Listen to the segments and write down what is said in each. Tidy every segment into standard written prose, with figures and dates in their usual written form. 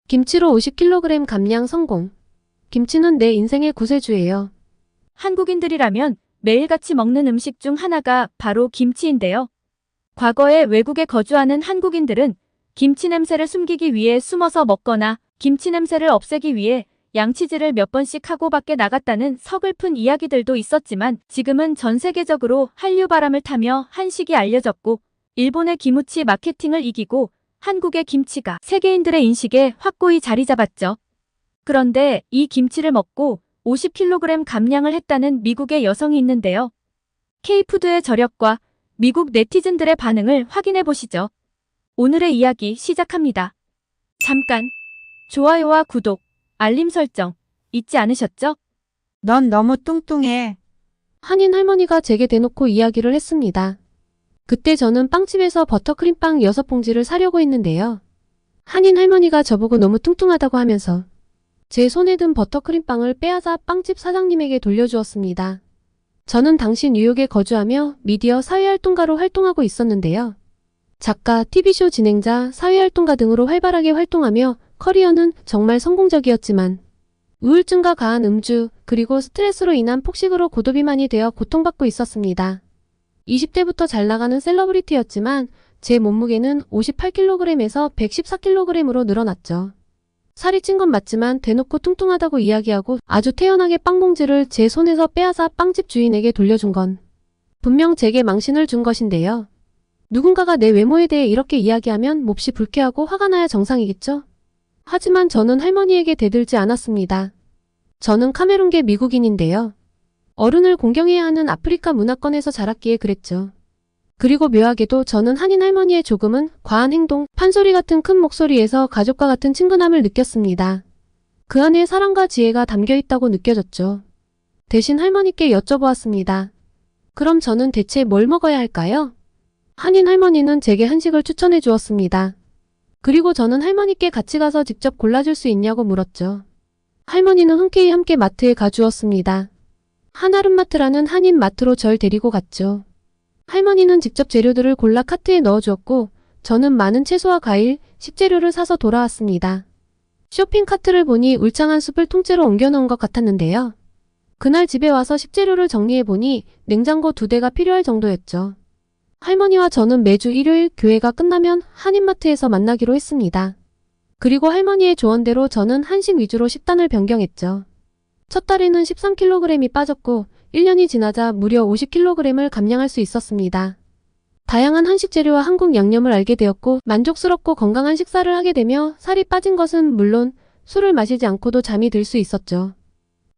김치로 50kg 감량 성공. 김치는 내 인생의 구세주예요. 한국인들이라면 매일같이 먹는 음식 중 하나가 바로 김치인데요. 과거에 외국에 거주하는 한국인들은 김치 냄새를 숨기기 위해 숨어서 먹거나 김치 냄새를 없애기 위해 양치질을 몇 번씩 하고 밖에 나갔다는 서글픈 이야기들도 있었지만 지금은 전 세계적으로 한류 바람을 타며 한식이 알려졌고 일본의 기무치 마케팅을 이기고 한국의 김치가 세계인들의 인식에 확고히 자리 잡았죠. 그런데 이 김치를 먹고 50kg 감량을 했다는 미국의 여성이 있는데요. K푸드의 저력과 미국 네티즌들의 반응을 확인해 보시죠. 오늘의 이야기 시작합니다. 잠깐 좋아요와 구독, 알림 설정 잊지 않으셨죠? 넌 너무 뚱뚱해. 한인 할머니가 제게 대놓고 이야기를 했습니다. 그때 저는 빵집에서 버터크림빵 6봉지를 사려고 했는데요. 한인 할머니가 저보고 너무 뚱뚱하다고 하면서 제 손에 든 버터크림빵을 빼앗아 빵집 사장님에게 돌려주었습니다. 저는 당시 뉴욕에 거주하며 미디어 사회활동가로 활동하고 있었는데요. 작가, TV쇼 진행자, 사회활동가 등으로 활발하게 활동하며 커리어는 정말 성공적이었지만 우울증과 과한 음주, 그리고 스트레스로 인한 폭식으로 고도비만이 되어 고통받고 있었습니다. 20대부터 잘 나가는 셀러브리티였지만 제 몸무게는 58kg에서 114kg으로 늘어났죠. 살이 찐 건 맞지만 대놓고 뚱뚱하다고 이야기하고 아주 태연하게 빵봉지를 제 손에서 빼앗아 빵집 주인에게 돌려준 건 분명 제게 망신을 준 것인데요. 누군가가 내 외모에 대해 이렇게 이야기하면 몹시 불쾌하고 화가 나야 정상이겠죠? 하지만 저는 할머니에게 대들지 않았습니다. 저는 카메룬계 미국인인데요. 어른을 공경해야 하는 아프리카 문화권에서 자랐기에 그랬죠. 그리고 묘하게도 저는 한인 할머니의 조금은 과한 행동, 판소리 같은 큰 목소리에서 가족과 같은 친근함을 느꼈습니다. 그 안에 사랑과 지혜가 담겨 있다고 느껴졌죠. 대신 할머니께 여쭤보았습니다. 그럼 저는 대체 뭘 먹어야 할까요? 한인 할머니는 제게 한식을 추천해 주었습니다. 그리고 저는 할머니께 같이 가서 직접 골라줄 수 있냐고 물었죠. 할머니는 흔쾌히 함께 마트에 가주었습니다. 한아름마트라는 한인 마트로 절 데리고 갔죠. 할머니는 직접 재료들을 골라 카트에 넣어주었고 저는 많은 채소와 과일, 식재료를 사서 돌아왔습니다. 쇼핑 카트를 보니 울창한 숲을 통째로 옮겨놓은 것 같았는데요. 그날 집에 와서 식재료를 정리해보니 냉장고 2대가 필요할 정도였죠. 할머니와 저는 매주 일요일 교회가 끝나면 한인마트에서 만나기로 했습니다. 그리고 할머니의 조언대로 저는 한식 위주로 식단을 변경했죠. 첫 달에는 13kg이 빠졌고 1년이 지나자 무려 50kg을 감량할 수 있었습니다. 다양한 한식 재료와 한국 양념을 알게 되었고 만족스럽고 건강한 식사를 하게 되며 살이 빠진 것은 물론 술을 마시지 않고도 잠이 들 수 있었죠.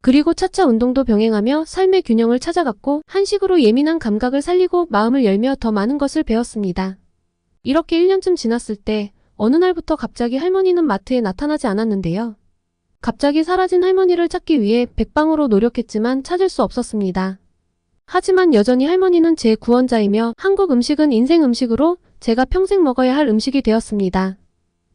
그리고 차차 운동도 병행하며 삶의 균형을 찾아갔고 한식으로 예민한 감각을 살리고 마음을 열며 더 많은 것을 배웠습니다. 이렇게 1년쯤 지났을 때 어느 날부터 갑자기 할머니는 마트에 나타나지 않았는데요. 갑자기 사라진 할머니를 찾기 위해 백방으로 노력했지만 찾을 수 없었습니다. 하지만 여전히 할머니는 제 구원자이며 한국 음식은 인생 음식으로 제가 평생 먹어야 할 음식이 되었습니다.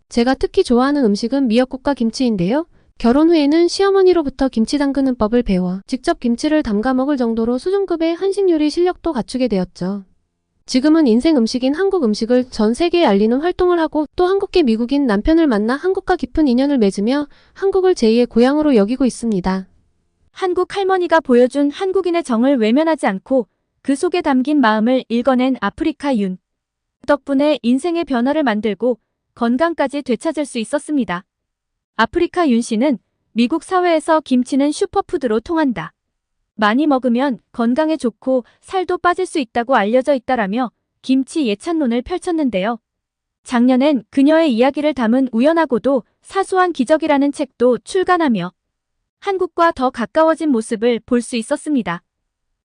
제가 특히 좋아하는 음식은 미역국과 김치인데요. 결혼 후에는 시어머니로부터 김치 담그는 법을 배워 직접 김치를 담가 먹을 정도로 수준급의 한식 요리 실력도 갖추게 되었죠. 지금은 인생 음식인 한국 음식을 전 세계에 알리는 활동을 하고 또 한국계 미국인 남편을 만나 한국과 깊은 인연을 맺으며 한국을 제2의 고향으로 여기고 있습니다. 한국 할머니가 보여준 한국인의 정을 외면하지 않고 그 속에 담긴 마음을 읽어낸 아프리카 윤. 덕분에 인생의 변화를 만들고 건강까지 되찾을 수 있었습니다. 아프리카 윤 씨는 미국 사회에서 김치는 슈퍼푸드로 통한다. 많이 먹으면 건강에 좋고 살도 빠질 수 있다고 알려져 있다라며 김치 예찬론을 펼쳤는데요. 작년엔 그녀의 이야기를 담은 우연하고도 사소한 기적이라는 책도 출간하며 한국과 더 가까워진 모습을 볼 수 있었습니다.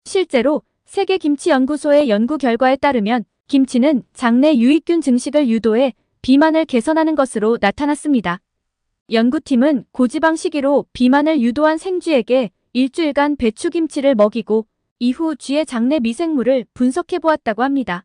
실제로 세계김치연구소의 연구 결과에 따르면 김치는 장내 유익균 증식을 유도해 비만을 개선하는 것으로 나타났습니다. 연구팀은 고지방 식이로 비만을 유도한 생쥐에게 일주일간 배추김치를 먹이고 이후 쥐의 장내 미생물을 분석해 보았다고 합니다.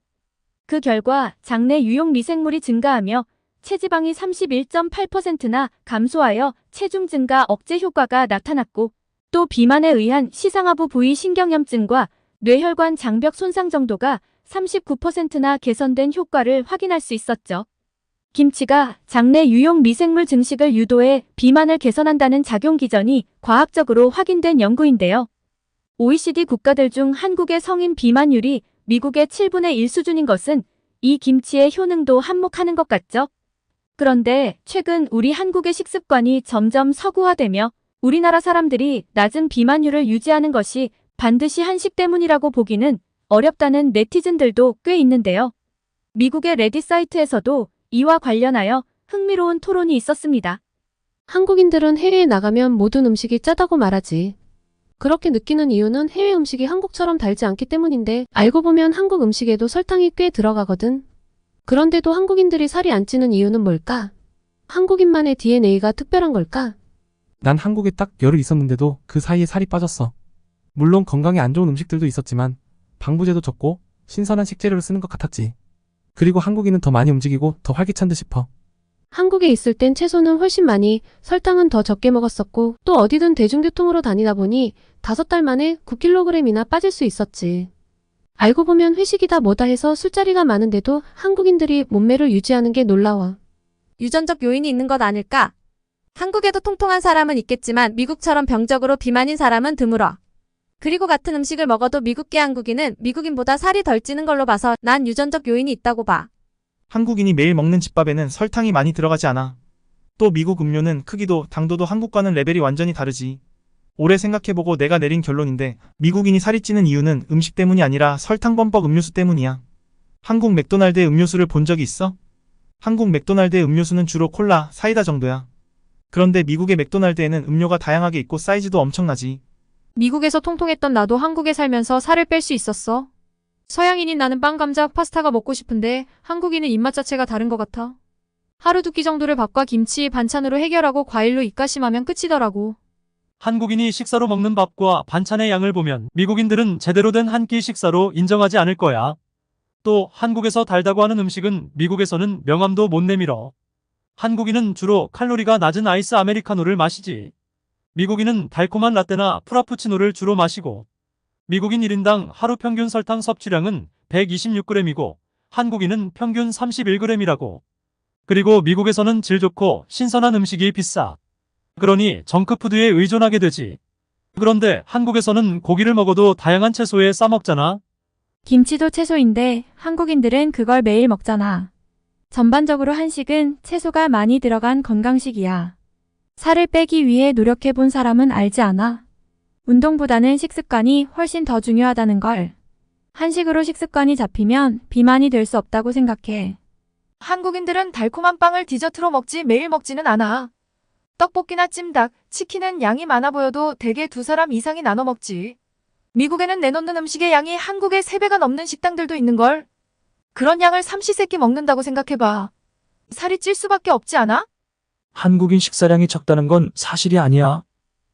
그 결과 장내 유용 미생물이 증가하며 체지방이 31.8%나 감소하여 체중 증가 억제 효과가 나타났고 또 비만에 의한 시상하부 부위 신경염증과 뇌혈관 장벽 손상 정도가 39%나 개선된 효과를 확인할 수 있었죠. 김치가 장내 유용 미생물 증식을 유도해 비만을 개선한다는 작용 기전이 과학적으로 확인된 연구인데요. OECD 국가들 중 한국의 성인 비만율이 미국의 7분의 1 수준인 것은 이 김치의 효능도 한몫하는 것 같죠? 그런데 최근 우리 한국의 식습관이 점점 서구화되며 우리나라 사람들이 낮은 비만율을 유지하는 것이 반드시 한식 때문이라고 보기는 어렵다는 네티즌들도 꽤 있는데요. 미국의 레딧 사이트에서도 이와 관련하여 흥미로운 토론이 있었습니다. 한국인들은 해외에 나가면 모든 음식이 짜다고 말하지. 그렇게 느끼는 이유는 해외 음식이 한국처럼 달지 않기 때문인데 알고 보면 한국 음식에도 설탕이 꽤 들어가거든. 그런데도 한국인들이 살이 안 찌는 이유는 뭘까? 한국인만의 DNA가 특별한 걸까? 난 한국에 딱 열흘 있었는데도 그 사이에 살이 빠졌어. 물론 건강에 안 좋은 음식들도 있었지만 방부제도 적고 신선한 식재료를 쓰는 것 같았지. 그리고 한국인은 더 많이 움직이고 더 활기찬 듯 싶어. 한국에 있을 땐 채소는 훨씬 많이, 설탕은 더 적게 먹었었고 또 어디든 대중교통으로 다니다 보니 5달 만에 9kg이나 빠질 수 있었지. 알고 보면 회식이다 뭐다 해서 술자리가 많은데도 한국인들이 몸매를 유지하는 게 놀라워. 유전적 요인이 있는 것 아닐까? 한국에도 통통한 사람은 있겠지만 미국처럼 병적으로 비만인 사람은 드물어. 그리고 같은 음식을 먹어도 미국계 한국인은 미국인보다 살이 덜 찌는 걸로 봐서 난 유전적 요인이 있다고 봐. 한국인이 매일 먹는 집밥에는 설탕이 많이 들어가지 않아. 또 미국 음료는 크기도 당도도 한국과는 레벨이 완전히 다르지. 오래 생각해보고 내가 내린 결론인데 미국인이 살이 찌는 이유는 음식 때문이 아니라 설탕 범벅 음료수 때문이야. 한국 맥도날드의 음료수를 본 적이 있어? 한국 맥도날드의 음료수는 주로 콜라, 사이다 정도야. 그런데 미국의 맥도날드에는 음료가 다양하게 있고 사이즈도 엄청나지. 미국에서 통통했던 나도 한국에 살면서 살을 뺄 수 있었어. 서양인인 나는 빵, 감자, 파스타가 먹고 싶은데 한국인은 입맛 자체가 다른 것 같아. 하루 두 끼 정도를 밥과 김치, 반찬으로 해결하고 과일로 입가심하면 끝이더라고. 한국인이 식사로 먹는 밥과 반찬의 양을 보면 미국인들은 제대로 된 한 끼 식사로 인정하지 않을 거야. 또 한국에서 달다고 하는 음식은 미국에서는 명함도 못 내밀어. 한국인은 주로 칼로리가 낮은 아이스 아메리카노를 마시지. 미국인은 달콤한 라떼나 프라푸치노를 주로 마시고 미국인 1인당 하루 평균 설탕 섭취량은 126g이고 한국인은 평균 31g이라고. 그리고 미국에서는 질 좋고 신선한 음식이 비싸. 그러니 정크푸드에 의존하게 되지. 그런데 한국에서는 고기를 먹어도 다양한 채소에 싸먹잖아. 김치도 채소인데 한국인들은 그걸 매일 먹잖아. 전반적으로 한식은 채소가 많이 들어간 건강식이야. 살을 빼기 위해 노력해본 사람은 알지 않아? 운동보다는 식습관이 훨씬 더 중요하다는 걸. 한식으로 식습관이 잡히면 비만이 될 수 없다고 생각해. 한국인들은 달콤한 빵을 디저트로 먹지 매일 먹지는 않아. 떡볶이나 찜닭, 치킨은 양이 많아 보여도 대개 2사람 이상이 나눠 먹지. 미국에는 내놓는 음식의 양이 한국의 3배가 넘는 식당들도 있는걸. 그런 양을 삼시세끼 먹는다고 생각해봐. 살이 찔 수밖에 없지 않아? 한국인 식사량이 적다는 건 사실이 아니야.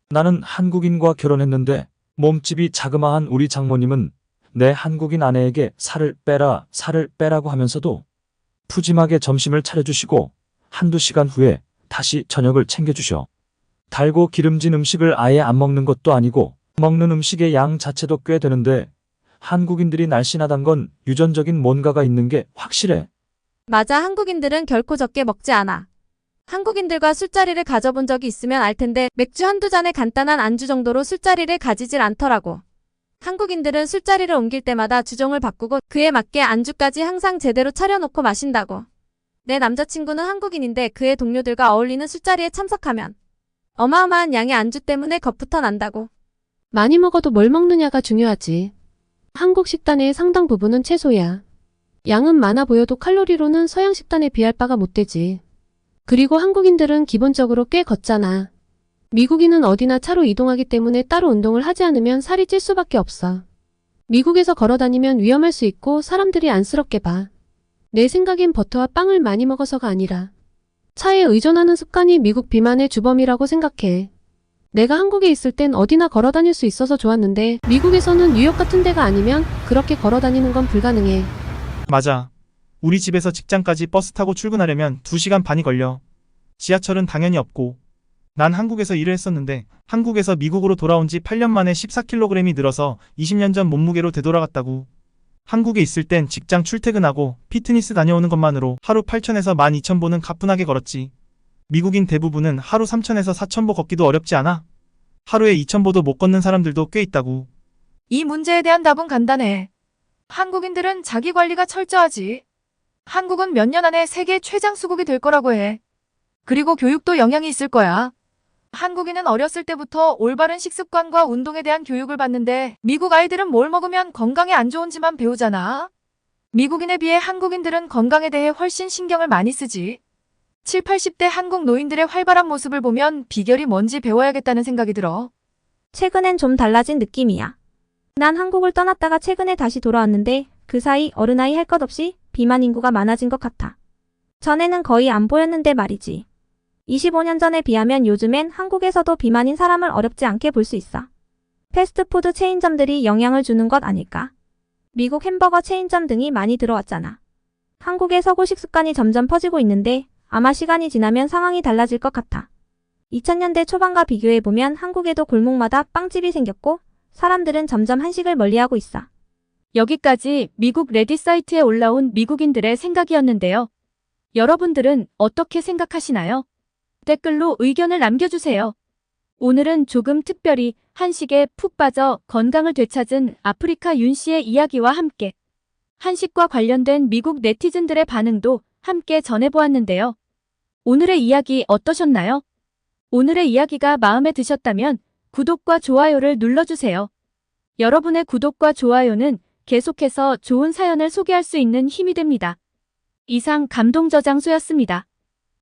나는 한국인과 결혼했는데 몸집이 자그마한 우리 장모님은 내 한국인 아내에게 살을 빼라고 하면서도 푸짐하게 점심을 차려주시고 한두 시간 후에 다시 저녁을 챙겨주셔. 달고 기름진 음식을 아예 안 먹는 것도 아니고 먹는 음식의 양 자체도 꽤 되는데 한국인들이 날씬하단 건 유전적인 뭔가가 있는 게 확실해. 맞아, 한국인들은 결코 적게 먹지 않아. 한국인들과 술자리를 가져본 적이 있으면 알 텐데 맥주 한두 잔의 간단한 안주 정도로 술자리를 가지질 않더라고. 한국인들은 술자리를 옮길 때마다 주종을 바꾸고 그에 맞게 안주까지 항상 제대로 차려놓고 마신다고. 내 남자친구는 한국인인데 그의 동료들과 어울리는 술자리에 참석하면 어마어마한 양의 안주 때문에 겁부터 난다고. 많이 먹어도 뭘 먹느냐가 중요하지. 한국 식단의 상당 부분은 채소야. 양은 많아 보여도 칼로리로는 서양 식단에 비할 바가 못 되지. 그리고 한국인들은 기본적으로 꽤 걷잖아. 미국인은 어디나 차로 이동하기 때문에 따로 운동을 하지 않으면 살이 찔 수밖에 없어. 미국에서 걸어 다니면 위험할 수 있고 사람들이 안쓰럽게 봐. 내 생각엔 버터와 빵을 많이 먹어서가 아니라 차에 의존하는 습관이 미국 비만의 주범이라고 생각해. 내가 한국에 있을 땐 어디나 걸어 다닐 수 있어서 좋았는데 미국에서는 뉴욕 같은 데가 아니면 그렇게 걸어 다니는 건 불가능해. 맞아. 우리 집에서 직장까지 버스 타고 출근하려면 2시간 반이 걸려. 지하철은 당연히 없고. 난 한국에서 일을 했었는데 한국에서 미국으로 돌아온 지 8년 만에 14kg이 늘어서 20년 전 몸무게로 되돌아갔다고. 한국에 있을 땐 직장 출퇴근하고 피트니스 다녀오는 것만으로 하루 8,000에서 12,000보는 가뿐하게 걸었지. 미국인 대부분은 하루 3,000에서 4,000보 걷기도 어렵지 않아? 하루에 2,000보도 못 걷는 사람들도 꽤 있다고. 이 문제에 대한 답은 간단해. 한국인들은 자기 관리가 철저하지. 한국은 몇 년 안에 세계 최장 수국이 될 거라고 해. 그리고 교육도 영향이 있을 거야. 한국인은 어렸을 때부터 올바른 식습관과 운동에 대한 교육을 받는데 미국 아이들은 뭘 먹으면 건강에 안 좋은지만 배우잖아. 미국인에 비해 한국인들은 건강에 대해 훨씬 신경을 많이 쓰지. 7, 80대 한국 노인들의 활발한 모습을 보면 비결이 뭔지 배워야겠다는 생각이 들어. 최근엔 좀 달라진 느낌이야. 난 한국을 떠났다가 최근에 다시 돌아왔는데 그 사이 어른아이 할 것 없이 비만 인구가 많아진 것 같아. 전에는 거의 안 보였는데 말이지. 25년 전에 비하면 요즘엔 한국에서도 비만인 사람을 어렵지 않게 볼 수 있어. 패스트푸드 체인점들이 영향을 주는 것 아닐까? 미국 햄버거 체인점 등이 많이 들어왔잖아. 한국의 서구식 습관이 점점 퍼지고 있는데 아마 시간이 지나면 상황이 달라질 것 같아. 2000년대 초반과 비교해보면 한국에도 골목마다 빵집이 생겼고 사람들은 점점 한식을 멀리하고 있어. 여기까지 미국 레딧 사이트에 올라온 미국인들의 생각이었는데요. 여러분들은 어떻게 생각하시나요? 댓글로 의견을 남겨주세요. 오늘은 조금 특별히 한식에 푹 빠져 건강을 되찾은 아프리카 윤 씨의 이야기와 함께 한식과 관련된 미국 네티즌들의 반응도 함께 전해보았는데요. 오늘의 이야기 어떠셨나요? 오늘의 이야기가 마음에 드셨다면 구독과 좋아요를 눌러주세요. 여러분의 구독과 좋아요는 계속해서 좋은 사연을 소개할 수 있는 힘이 됩니다. 이상 감동저장소였습니다.